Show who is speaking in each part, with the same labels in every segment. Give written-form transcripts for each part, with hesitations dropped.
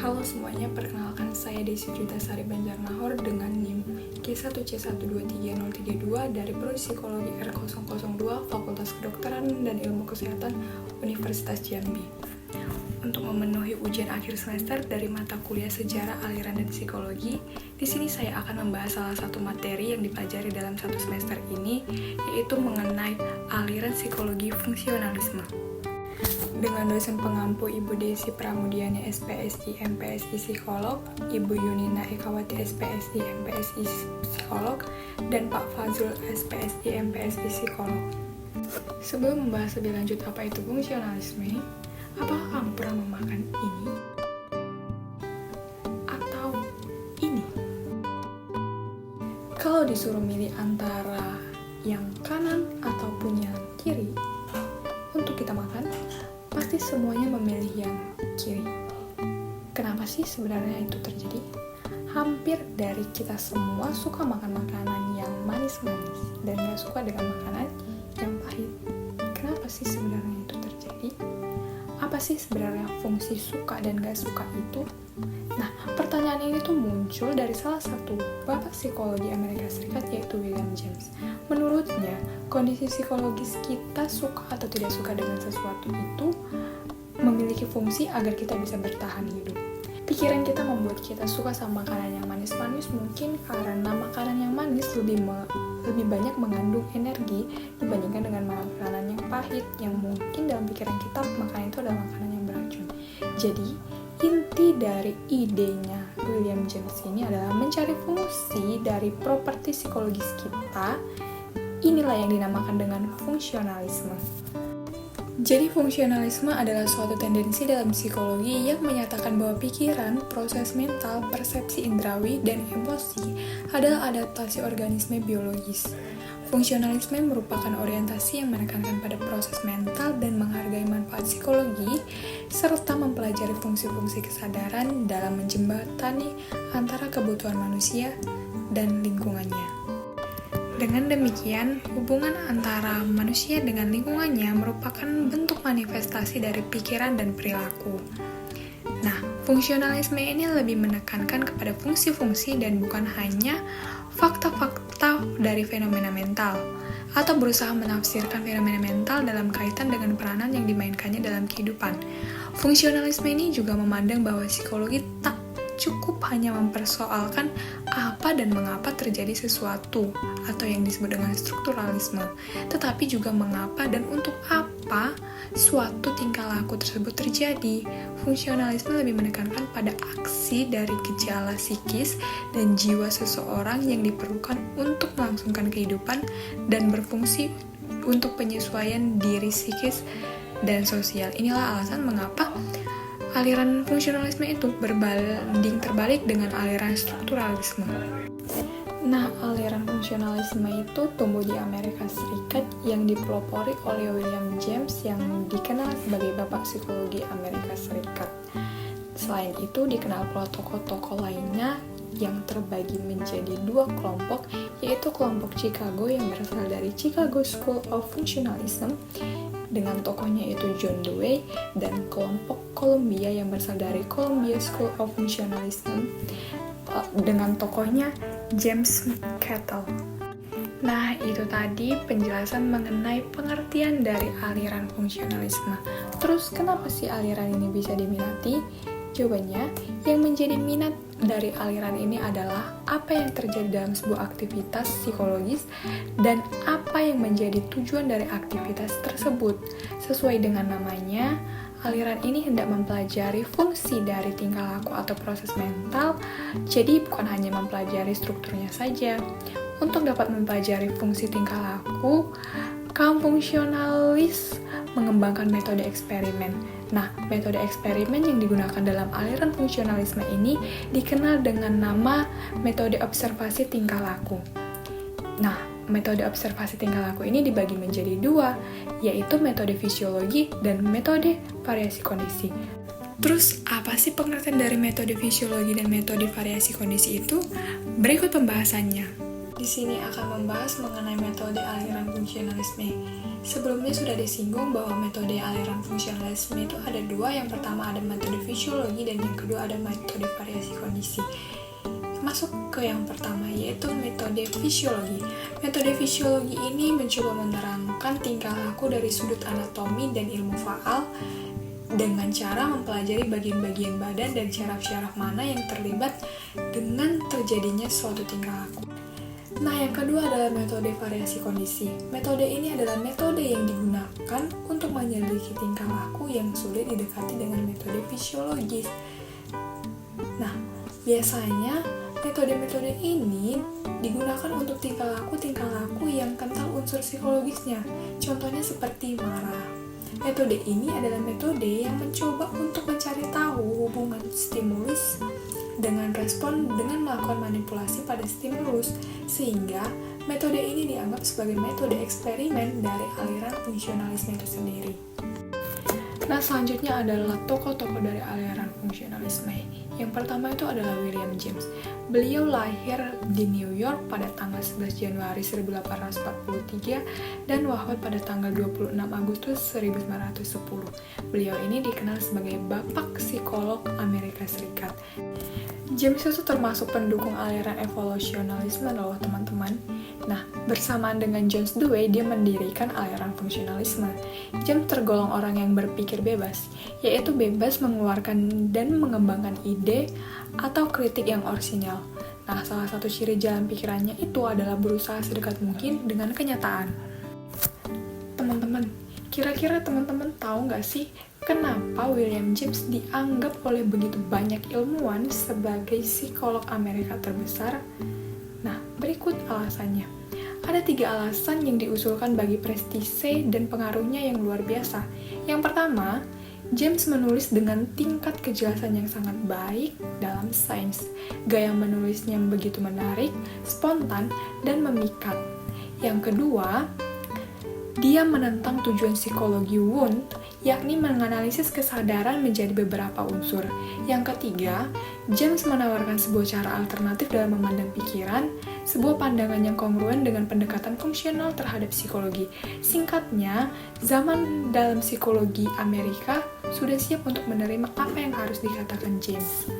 Speaker 1: Halo semuanya, perkenalkan saya Desi Jutasari Banjarnahor dengan NIM K1C1230332 dari Prodi Psikologi R002 Fakultas Kedokteran dan Ilmu Kesehatan Universitas Jambi. Untuk memenuhi ujian akhir semester dari mata kuliah Sejarah, Aliran, dan Psikologi, di sini saya akan membahas salah satu materi yang dipelajari dalam satu semester ini, yaitu mengenai aliran psikologi fungsionalisme. Dengan dosen pengampu Ibu Desi Pramudiani SPSI MPSI Psikolog, Ibu Yunina Ekawati SPSI MPSI Psikolog, dan Pak Fazrul SPSI MPSI Psikolog. Sebelum membahas lebih lanjut apa itu fungsionalisme, apakah kamu pernah memakan ini? Atau ini? Kalau disuruh milih antara yang kanan ataupun yang kiri untuk kita makan, pasti semuanya memilih yang kiri. Kenapa sih sebenarnya itu terjadi? Hampir dari kita semua suka makan makanan yang manis-manis dan gak suka dengan makanan yang pahit. Kenapa sih sebenarnya itu terjadi? Apa sih sebenarnya fungsi suka dan gak suka itu? Nah, pertanyaan ini tuh muncul dari salah satu bapak psikologi Amerika Serikat, yaitu William James. Menurutnya, kondisi psikologis kita suka atau tidak suka dengan sesuatu itu memiliki fungsi agar kita bisa bertahan hidup. Pikiran kita membuat kita suka sama makanan yang manis-manis mungkin karena makanan yang manis lebih banyak mengandung energi dibandingkan dengan makanan yang pahit yang mungkin dalam pikiran kita makanan itu adalah makanan yang beracun. Jadi, inti dari idenya William James ini adalah mencari fungsi dari properti psikologis kita. Inilah yang dinamakan dengan fungsionalisme. Jadi fungsionalisme adalah suatu tendensi dalam psikologi yang menyatakan bahwa pikiran, proses mental, persepsi indrawi, dan emosi adalah adaptasi organisme biologis. Fungsionalisme merupakan orientasi yang menekankan pada proses mental dan menghargai manfaat psikologi, serta mempelajari fungsi-fungsi kesadaran dalam menjembatani antara kebutuhan manusia dan lingkungannya. Dengan demikian, hubungan antara manusia dengan lingkungannya merupakan bentuk manifestasi dari pikiran dan perilaku. Nah, fungsionalisme ini lebih menekankan kepada fungsi-fungsi dan bukan hanya fakta-fakta dari fenomena mental, atau berusaha menafsirkan fenomena mental dalam kaitan dengan peranan yang dimainkannya dalam kehidupan. Fungsionalisme ini juga memandang bahwa psikologi tak cukup hanya mempersoalkan apa dan mengapa terjadi sesuatu atau yang disebut dengan strukturalisme, tetapi juga mengapa dan untuk apa suatu tingkah laku tersebut terjadi. Fungsionalisme lebih menekankan pada aksi dari gejala psikis dan jiwa seseorang yang diperlukan untuk melangsungkan kehidupan dan berfungsi untuk penyesuaian diri psikis dan sosial. Inilah alasan mengapa aliran fungsionalisme itu berbanding terbalik dengan aliran strukturalisme. Nah, aliran fungsionalisme itu tumbuh di Amerika Serikat yang dipelopori oleh William James yang dikenal sebagai bapak psikologi Amerika Serikat. Selain itu, dikenal pula tokoh-tokoh lainnya yang terbagi menjadi dua kelompok, yaitu kelompok Chicago yang berasal dari Chicago School of Functionalism dengan tokohnya yaitu John Dewey, dan kelompok Columbia yang berasal dari Columbia School of Functionalism dengan tokohnya James Cattell. Nah, itu tadi penjelasan mengenai pengertian dari aliran fungsionalisme. Terus, kenapa sih aliran ini bisa diminati? Jawabannya, yang menjadi minat dari aliran ini adalah apa yang terjadi dalam sebuah aktivitas psikologis dan apa yang menjadi tujuan dari aktivitas tersebut. Sesuai dengan namanya, aliran ini hendak mempelajari fungsi dari tingkah laku atau proses mental, jadi bukan hanya mempelajari strukturnya saja. Untuk dapat mempelajari fungsi tingkah laku, kaum fungsionalis mengembangkan metode eksperimen. Nah, metode eksperimen yang digunakan dalam aliran fungsionalisme ini dikenal dengan nama metode observasi tingkah laku. Nah, metode observasi tingkah laku ini dibagi menjadi dua, yaitu metode fisiologi dan metode variasi kondisi. Terus, apa sih pengertian dari metode fisiologi dan metode variasi kondisi itu? Berikut pembahasannya. Di sini akan membahas mengenai metode aliran fungsionalisme. Sebelumnya sudah disinggung bahwa metode aliran fungsionalisme itu ada dua. Yang pertama ada metode fisiologi dan yang kedua ada metode variasi kondisi. Masuk ke yang pertama, yaitu metode fisiologi. Metode fisiologi ini mencoba menerangkan tingkah laku dari sudut anatomi dan ilmu faal dengan cara mempelajari bagian-bagian badan dan syaraf-syaraf mana yang terlibat dengan terjadinya suatu tingkah laku. Nah, yang kedua adalah metode variasi kondisi. Metode ini adalah metode yang digunakan untuk menyelidiki tingkah laku yang sulit didekati dengan metode fisiologis. Nah, biasanya metode-metode ini digunakan untuk tingkah laku yang kental unsur psikologisnya. Contohnya seperti marah. Metode ini adalah metode yang mencoba untuk mencari tahu hubungan stimulus dengan respon dengan melakukan manipulasi pada stimulus, sehingga metode ini dianggap sebagai metode eksperimen dari aliran fungsionalisme itu sendiri. Nah, selanjutnya adalah tokoh-tokoh dari aliran fungsionalisme. Yang pertama itu adalah William James. Beliau lahir di New York pada tanggal 11 Januari 1843 dan wafat pada tanggal 26 Agustus 1910. Beliau ini dikenal sebagai Bapak Psikolog Amerika Serikat. James itu termasuk pendukung aliran evolusionalisme loh teman-teman. Nah, bersamaan dengan John Dewey, dia mendirikan aliran fungsionalisme. James tergolong orang yang berpikir bebas, yaitu bebas mengeluarkan dan mengembangkan ide atau kritik yang orisinal. Nah, salah satu ciri jalan pikirannya itu adalah berusaha sedekat mungkin dengan kenyataan. Teman-teman, kira-kira teman-teman tahu nggak sih kenapa William James dianggap oleh begitu banyak ilmuwan sebagai psikolog Amerika terbesar? Nah, berikut alasannya. Ada 3 alasan yang diusulkan bagi prestise dan pengaruhnya yang luar biasa. Yang pertama, James menulis dengan tingkat kejelasan yang sangat baik dalam sains. Gaya menulisnya begitu menarik, spontan, dan memikat. Yang kedua, dia menentang tujuan psikologi Wundt, yakni menganalisis kesadaran menjadi beberapa unsur. Yang ketiga, James menawarkan sebuah cara alternatif dalam memandang pikiran, sebuah pandangan yang kongruen dengan pendekatan fungsional terhadap psikologi. Singkatnya, zaman dalam psikologi Amerika sudah siap untuk menerima apa yang harus dikatakan James.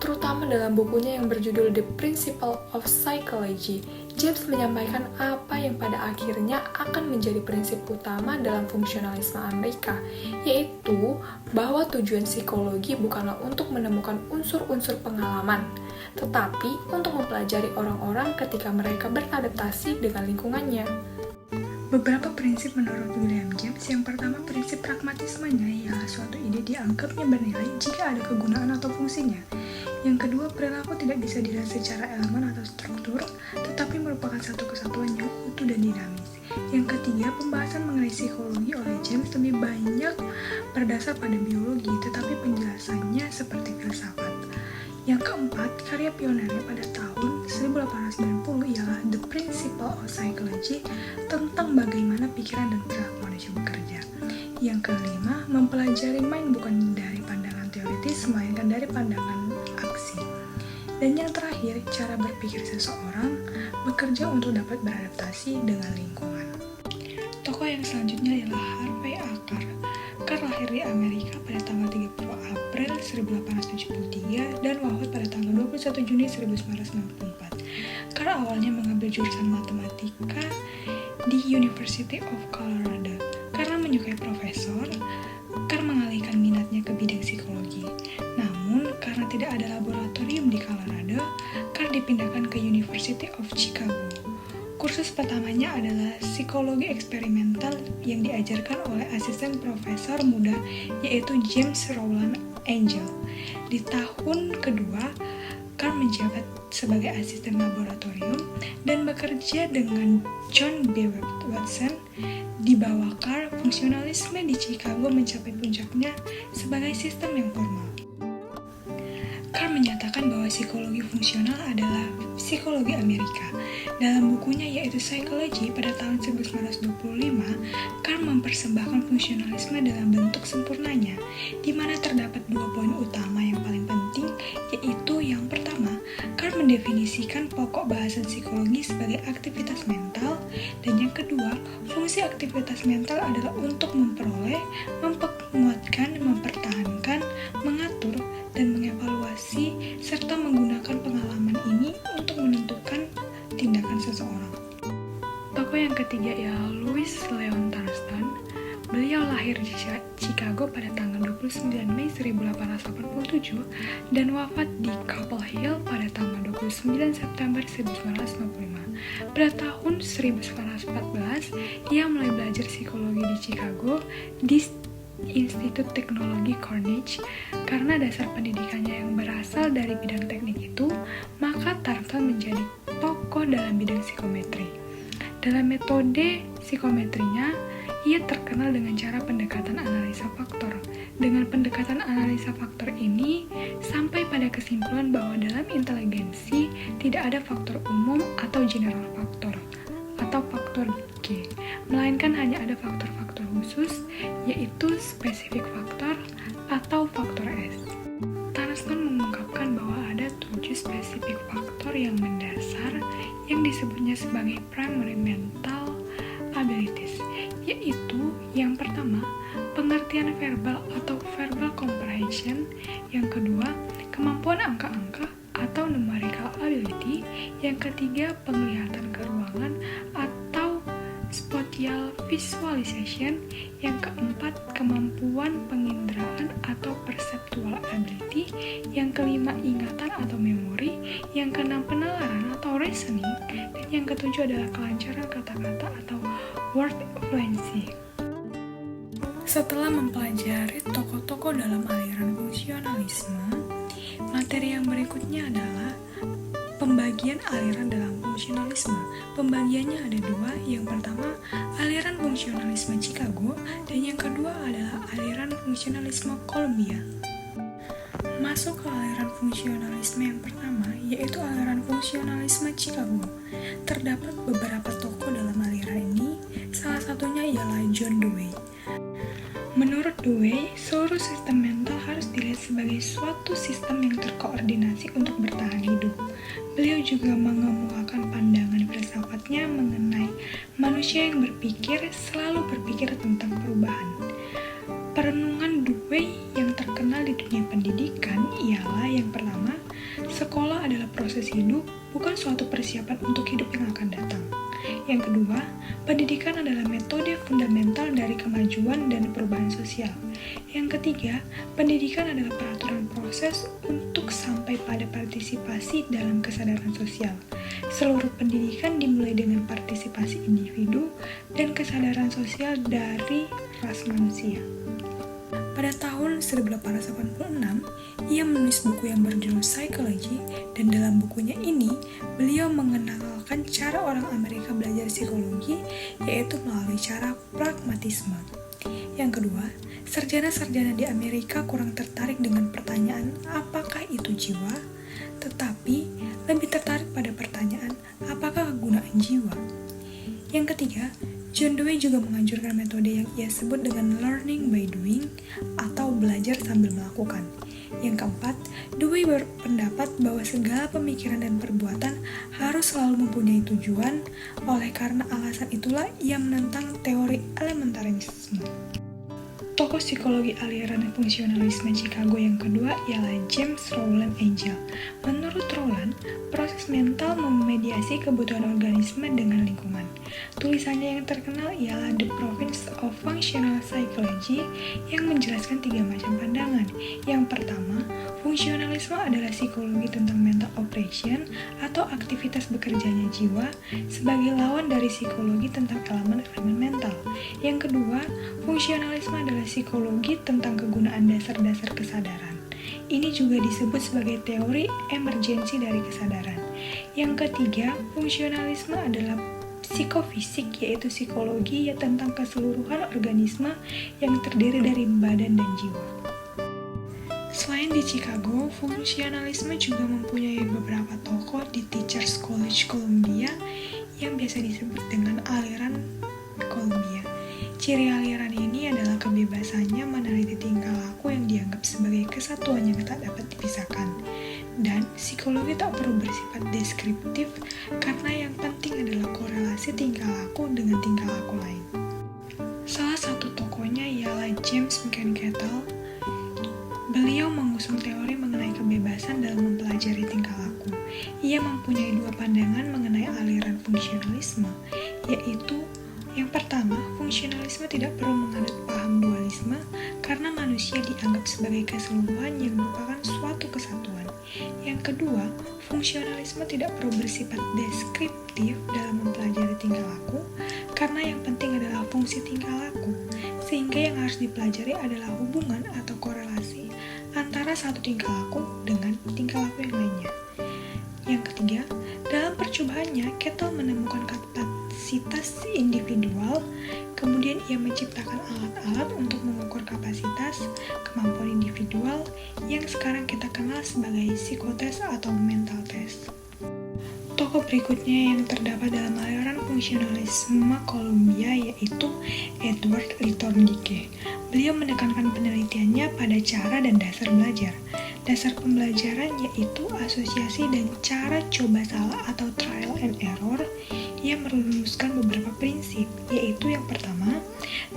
Speaker 1: Terutama dalam bukunya yang berjudul The Principle of Psychology, James menyampaikan apa yang pada akhirnya akan menjadi prinsip utama dalam fungsionalisme Amerika, yaitu bahwa tujuan psikologi bukanlah untuk menemukan unsur-unsur pengalaman, tetapi untuk mempelajari orang-orang ketika mereka beradaptasi dengan lingkungannya.
Speaker 2: Beberapa prinsip menurut William James. Yang pertama, prinsip pragmatismenya ialah suatu ide dianggapnya bernilai jika ada kegunaan atau fungsinya. Yang kedua, perilaku tidak bisa dilihat secara elemen atau struktur, tetapi merupakan satu kesatuan yang utuh dan dinamis. Yang ketiga, pembahasan mengenai psikologi oleh James lebih banyak berdasar pada biologi, tetapi penjelasannya seperti filsafat. Yang keempat, karya pionernya pada tahun 1890 ialah The Principle of Psychology tentang bagaimana pikiran dan perilaku manusia bekerja. Yang kelima, mempelajari mind bukan dari pandangan teoritis, melainkan dari pandangan aksi. Dan yang terakhir, cara berpikir seseorang bekerja untuk dapat beradaptasi dengan lingkungan. Tokoh yang selanjutnya adalah Harvey Acker. Acker lahir di Amerika pada tanggal 30 April 1873 dan wafat pada tanggal 21 Juni 1994. Acker awalnya mengambil jurusan matematika di University of Colorado. Karena menyukai profesor, Acker mengalihkan minatnya ke bidang psikologi. Namun, karena tidak ada laboratorium di Colorado, Acker dipindahkan ke University of Chicago. Kursus pertamanya adalah psikologi eksperimental yang diajarkan oleh asisten profesor muda yaitu James Rowland Angel. Di tahun kedua, Acker menjabat sebagai asisten laboratorium dan bekerja dengan John B. Watson. Di bawah Acker, fungsionalisme di Chicago mencapai puncaknya sebagai sistem yang formal. Acker menyatakan bahwa psikologi fungsional adalah psikologi Amerika. Dalam bukunya yaitu Psychology pada tahun 1925, Acker mempersembahkan fungsionalisme dalam bentuk sempurnanya, di mana terdapat 2 poin utama yang paling penting, yaitu yang pertama, Acker mendefinisikan pokok bahasan psikologi sebagai aktivitas mental, dan yang kedua, fungsi aktivitas mental adalah untuk memperoleh, memperkuatkan, mempertahankan, mengatur, dan mengevaluasi, serta menggunakan pengalaman ini untuk menentukan tindakan seseorang. Tokoh yang ketiga ialah Louis Leon Thurston. Beliau lahir di Chicago pada tanggal 29 Mei 1887 dan wafat di Chapel Hill pada tanggal 29 September 1955. Pada tahun 1914, ia mulai belajar psikologi di Chicago di Institut Teknologi Carnegie. Karena dasar pendidikannya yang berasal dari bidang teknik itu, maka Thurston menjadi tokoh dalam bidang psikometri. Dalam metode psikometrinya, ia terkenal dengan cara pendekatan analisa faktor. Dengan pendekatan analisa faktor ini, sampai pada kesimpulan bahwa dalam inteligensi tidak ada faktor umum atau general faktor, atau faktor G, melainkan hanya ada faktor-faktor khusus, yaitu spesifik faktor atau faktor S. Thurston mengungkapkan bahwa ada 7 spesifik faktor yang mendasar yang disebutnya sebagai primary mental abilities, yaitu yang pertama, pengertian verbal atau verbal comprehension, yang kedua, kemampuan angka-angka atau numerical ability, yang ketiga, penglihatan ke ruangan atau spatial visualization, yang keempat, kemampuan penginderaan atau perceptual ability, yang kelima, ingatan atau memori, yang keenam, penalaran atau reasoning, dan yang ketujuh adalah kelancaran kata-kata atau word fluency. Setelah mempelajari tokoh-tokoh dalam aliran fungsionalisme, materi yang berikutnya adalah pembagian aliran dalam fungsionalisme. Pembagiannya ada 2, yang pertama aliran fungsionalisme Chicago, dan yang kedua adalah aliran fungsionalisme Columbia. Masuk ke aliran fungsionalisme yang pertama, yaitu aliran fungsionalisme Chicago. Terdapat beberapa tokoh dalam aliran ini, salah satunya ialah John Dewey. Menurut Dewey, seluruh sistem mental harus dilihat sebagai suatu sistem yang terkoordinasi untuk bertahan hidup. Beliau juga mengemukakan pandangan filsafatnya mengenai manusia yang selalu berpikir tentang perubahan. Perenungan Dewey yang terkenal di dunia pendidikan ialah yang pertama, sekolah adalah proses hidup, bukan suatu persiapan untuk hidup yang akan datang. Yang kedua, pendidikan adalah metode fundamental dari kemajuan dan perubahan sosial. Yang ketiga, pendidikan adalah peraturan proses untuk sampai pada partisipasi dalam kesadaran sosial. Seluruh pendidikan dimulai dengan partisipasi individu dan kesadaran sosial dari ras manusia. Pada tahun 1886, ia menulis buku yang berjudul Psychology, dan dalam bukunya ini, beliau mengenalkan cara orang Amerika belajar psikologi, yaitu melalui cara pragmatisme. Yang kedua, sarjana-sarjana di Amerika kurang tertarik dengan pertanyaan apakah itu jiwa, tetapi lebih tertarik pada pertanyaan apakah kegunaan jiwa. Yang ketiga, John Dewey juga menganjurkan metode yang ia sebut dengan learning by doing atau belajar sambil melakukan. Yang keempat, Dewey berpendapat bahwa segala pemikiran dan perbuatan harus selalu mempunyai tujuan, oleh karena alasan itulah ia menentang teori elementarisme. Tokoh psikologi aliran fungsionalisme Chicago yang kedua ialah James Rowland Angel. Menurut Rowland, proses mental memediasi kebutuhan organisme dengan lingkungan. Tulisannya yang terkenal ialah The Province of Functional Psychology yang menjelaskan 3 macam pandangan. Yang pertama, fungsionalisme adalah psikologi tentang mental operation atau aktivitas bekerjanya jiwa sebagai lawan dari psikologi tentang elemen-elemen mental. Yang kedua, fungsionalisme adalah psikologi tentang kegunaan dasar-dasar kesadaran. Ini juga disebut sebagai teori emergensi dari kesadaran. Yang ketiga, fungsionalisme adalah psikofisik, yaitu psikologi tentang keseluruhan organisme yang terdiri dari badan dan jiwa. Selain di Chicago, fungsionalisme juga mempunyai beberapa tokoh di Teachers College Columbia yang biasa disebut dengan aliran Columbia. Ciri aliran ini adalah kebebasannya meneliti tingkah laku yang dianggap sebagai kesatuan yang tak dapat dipisahkan. Dan psikologi tak perlu bersifat deskriptif karena yang penting adalah korelasi tingkah laku dengan tingkah laku lain. Salah satu tokohnya ialah James McGonigal. Beliau mengusung teori mengenai kebebasan dalam mempelajari tingkah laku. Ia mempunyai dua pandangan mengenai aliran fungsionalisme, yaitu yang pertama, fungsionalisme tidak perlu menganut paham dualisme karena manusia dianggap sebagai keseluruhan yang merupakan suatu kesatuan. Yang kedua, fungsionalisme tidak perlu bersifat deskriptif dalam mempelajari tingkah laku karena yang penting adalah fungsi tingkah laku, sehingga yang harus dipelajari adalah hubungan atau korelasi antara satu tingkah laku dengan tingkah laku yang lainnya. Yang ketiga, dalam percobaannya, Cattell menemukan kapasitas individual, kemudian ia menciptakan alat-alat untuk mengukur kapasitas, kemampuan individual yang sekarang kita kenal sebagai psikotes atau mental test. Tokoh berikutnya yang terdapat dalam aliran fungsionalisme Columbia yaitu Edward Lee Thorndike. Beliau menekankan penelitiannya pada cara dan dasar belajar. Dasar pembelajaran yaitu asosiasi dan cara coba salah atau trial and error. Ia merumuskan beberapa prinsip, yaitu yang pertama,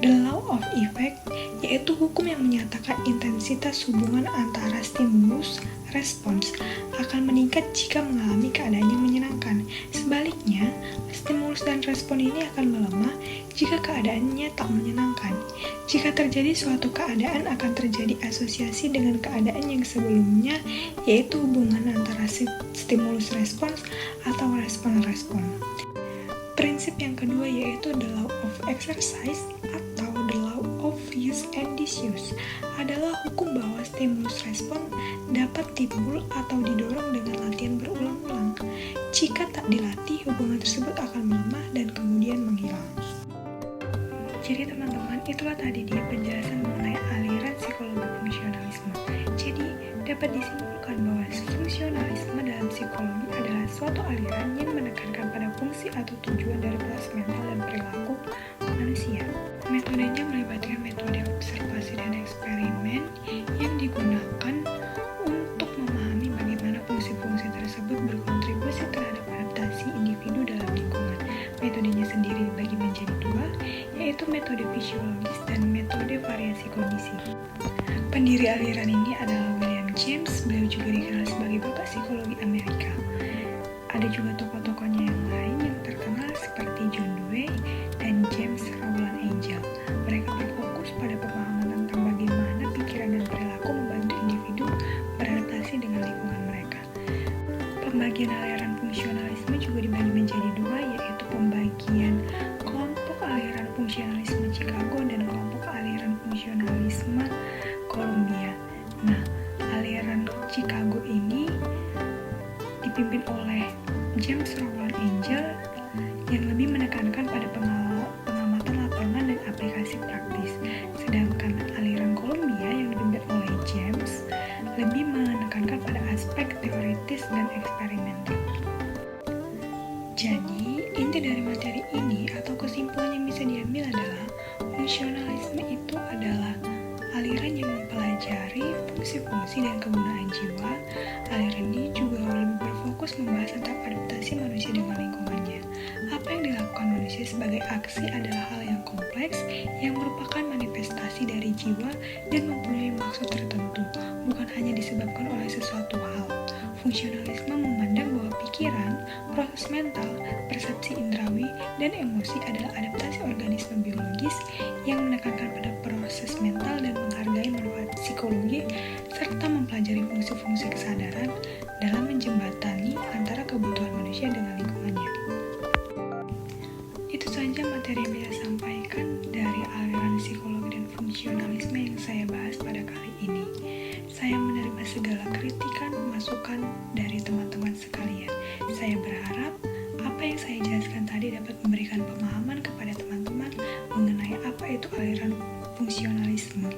Speaker 2: the law of effect, yaitu hukum yang menyatakan intensitas hubungan antara stimulus respons akan meningkat jika mengalami keadaan yang menyenangkan. Sebaliknya, stimulus dan respon ini akan melemah jika keadaannya tak menyenangkan. Jika terjadi suatu keadaan akan terjadi asosiasi dengan keadaan yang sebelumnya, yaitu hubungan antara stimulus respons atau respon-respon. Prinsip yang kedua yaitu the law of exercise atau the law of use and disuse adalah hukum bahwa stimulus respon dapat timbul atau didorong dengan latihan berulang-ulang. Jika tak dilatih, hubungan tersebut akan melemah dan kemudian menghilang. Jadi teman-teman, itulah tadi dia penjelasan mengenai aliran psikologi fungsionalisme. Jadi, dapat disimpulkan bahwa fungsionalisme dalam psikologi adalah suatu aliran yang menekankan pada fungsi atau tujuan dari proses mental dan perilaku manusia. Metodenya melibatkan metode observasi dan eksperimen yang digunakan untuk memahami bagaimana fungsi-fungsi tersebut berkontribusi terhadap adaptasi individu dalam lingkungan. Metodenya sendiri dibagi menjadi dua, yaitu metode fisiologis dan metode variasi kondisi. Pendiri aliran ini adalah William James, beliau juga dikenal sebagai Bapak Psikologi Amerika. Ada juga tokoh-tokohnya yang lain yang terkenal seperti John Dewey dan James Rowland Angel. Mereka berfokus pada pemahaman tentang bagaimana pikiran dan perilaku membantu individu beradaptasi dengan lingkungan mereka. Pembagian aliran fungsionalisme juga dibagi menjadi dua, yaitu pembagian kelompok aliran fungsionalisme Chicago dan kelompok aliran fungsionalisme Columbia. Nah, aliran Chicago ini dipimpin oleh James Rowland Angel yang lebih menekankan pada pengamatan lapangan dan aplikasi praktis. Sedangkan aliran Columbia yang dipimpin oleh James lebih menekankan pada aspek teoritis dan eksperimental. Jadi, inti dari materi ini atau kesimpulan yang bisa diambil adalah fungsionalisme itu adalah aliran yang mempelajari fungsi-fungsi dan kegunaan jiwa. Aliran ini juga lebih berfokus membahas tentang adaptasi manusia dengan lingkungannya. Apa yang dilakukan manusia sebagai aksi adalah hal yang kompleks yang merupakan manifestasi dari jiwa dan mempunyai maksud tertentu, bukan hanya disebabkan oleh sesuatu hal. Fungsionalisme memandang bahwa pikiran, proses mental, persepsi indrawi, dan emosi adalah adaptasi organisme biologis yang menekankan pada proses mental dan menghargai manfaat psikologi serta mempelajari fungsi-fungsi kesadaran dalam menjembatani antara kebutuhan manusia dengan lingkungannya. Itu saja materi yang bisa sampaikan dari aliran psikologi dan fungsionalisme yang saya bahas pada kali ini. Saya menerima segala kritikan, masukan dari teman-teman sekalian. Saya berharap apa yang saya jelaskan tadi dapat memberikan pemahaman kepada teman-teman mengenai apa itu aliran fungsionalisme.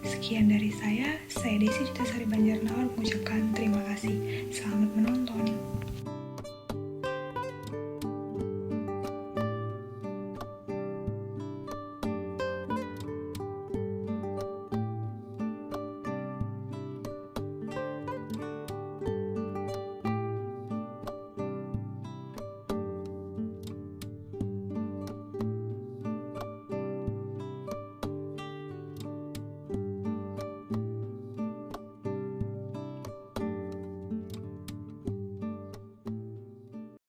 Speaker 2: Sekian dari saya Desi Jutasari Banjarnegara mengucapkan terima kasih. Selamat menonton.